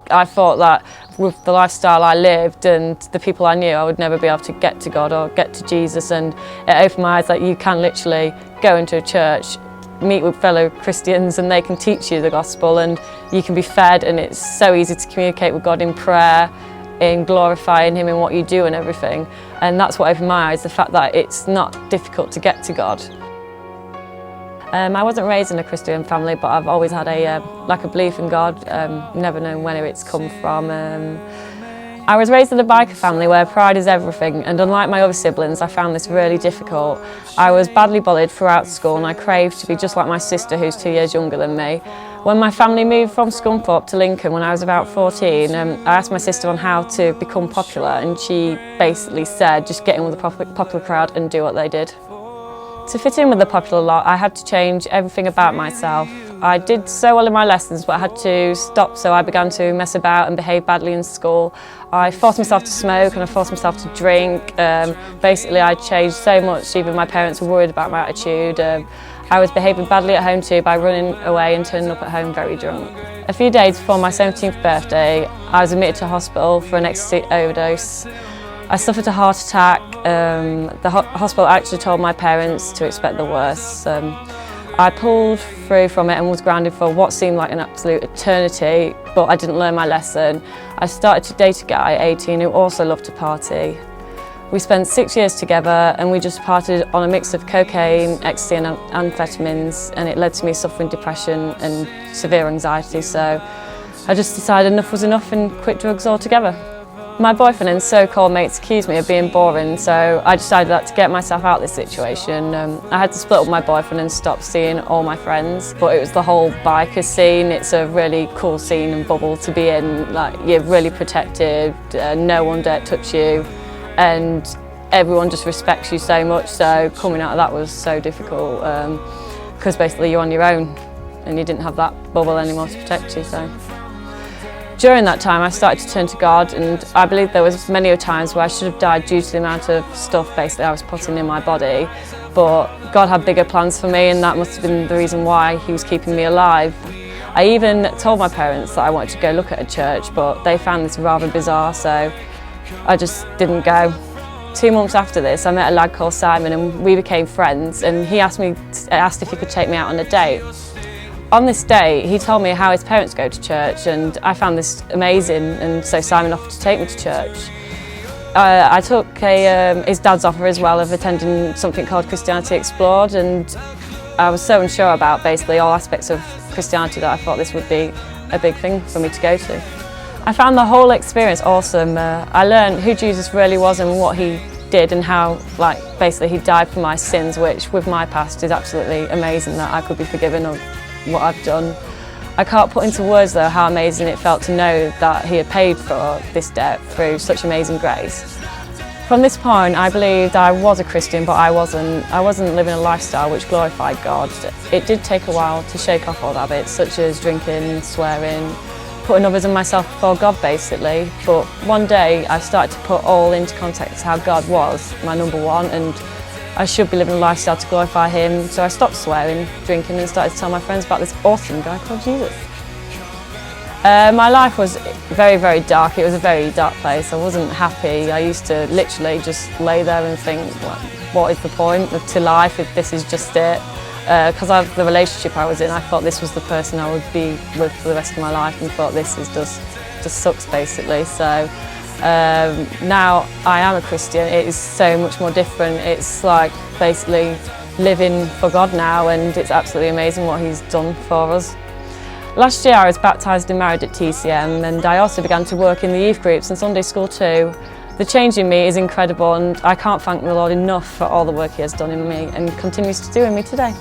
I thought that with the lifestyle I lived and the people I knew, I would never be able to get to God or get to Jesus, and it opened my eyes that you can literally go into a church, meet with fellow Christians, and they can teach you the gospel, and you can be fed, and it's so easy to communicate with God in prayer, in glorifying Him in what you do and everything. And that's what opened my eyes, the fact that it's not difficult to get to God. I wasn't raised in a Christian family, but I've always had a belief in God, never known where it's come from. I was raised in a biker family where pride is everything, and unlike my other siblings, I found this really difficult. I was badly bullied throughout school, and I craved to be just like my sister, who's 2 years younger than me. When my family moved from Scunthorpe to Lincoln when I was about 14, I asked my sister on how to become popular, and she basically said, just get in with the popular crowd and do what they did. To fit in with the popular lot, I had to change everything about myself. I did so well in my lessons, but I had to stop, so I began to mess about and behave badly in school. I forced myself to smoke and I forced myself to drink. Basically, I changed so much, even my parents were worried about my attitude. I was behaving badly at home too by running away and turning up at home very drunk. A few days before my 17th birthday, I was admitted to hospital for an ecstasy overdose. I suffered a heart attack. The hospital actually told my parents to expect the worst. I pulled through from it and was grounded for what seemed like an absolute eternity, but I didn't learn my lesson. I started to date a guy at 18 who also loved to party. We spent 6 years together, and we just partied on a mix of cocaine, ecstasy and amphetamines, and it led to me suffering depression and severe anxiety, so I just decided enough was enough and quit drugs altogether. My boyfriend and so-called mates accused me of being boring, so I decided that to get myself out of this situation, I had to split up with my boyfriend and stop seeing all my friends. But it was the whole biker scene. It's a really cool scene and bubble to be in. Like, you're really protected, no one dare touch you, and everyone just respects you so much. So coming out of that was so difficult because basically you're on your own and you didn't have that bubble anymore to protect you. So. During that time, I started to turn to God, and I believe there was many times where I should have died due to the amount of stuff basically I was putting in my body. But God had bigger plans for me, and that must have been the reason why He was keeping me alive. I even told my parents that I wanted to go look at a church, but they found this rather bizarre, so I just didn't go. 2 months after this, I met a lad called Simon, and we became friends, and he asked if he could take me out on a date. On this day, he told me how his parents go to church, and I found this amazing, and so Simon offered to take me to church. I took his dad's offer as well of attending something called Christianity Explored, and I was so unsure about basically all aspects of Christianity that I thought this would be a big thing for me to go to. I found the whole experience awesome. I learned who Jesus really was and what He did, and how basically He died for my sins, which with my past is absolutely amazing that I could be forgiven of what I've done. I can't put into words though how amazing it felt to know that He had paid for this debt through such amazing grace. From this point, I believed I was a Christian, but I wasn't living a lifestyle which glorified God. It did take a while to shake off old habits such as drinking, swearing, putting others and myself before God basically. But one day I started to put all into context how God was my number one, and I should be living a lifestyle to glorify Him, so I stopped swearing, drinking, and started to tell my friends about this awesome guy called Jesus. My life was very, very dark. It was a very dark place. I wasn't happy. I used to literally just lay there and think, what is the point to life if this is just it? Because of the relationship I was in, I thought this was the person I would be with for the rest of my life, and thought this is just sucks basically. So. Now I am a Christian, it is so much more different. It's like basically living for God now, and it's absolutely amazing what He's done for us. Last year I was baptised and married at TCM, and I also began to work in the youth groups and Sunday school too. The change in me is incredible, and I can't thank the Lord enough for all the work He has done in me and continues to do in me today.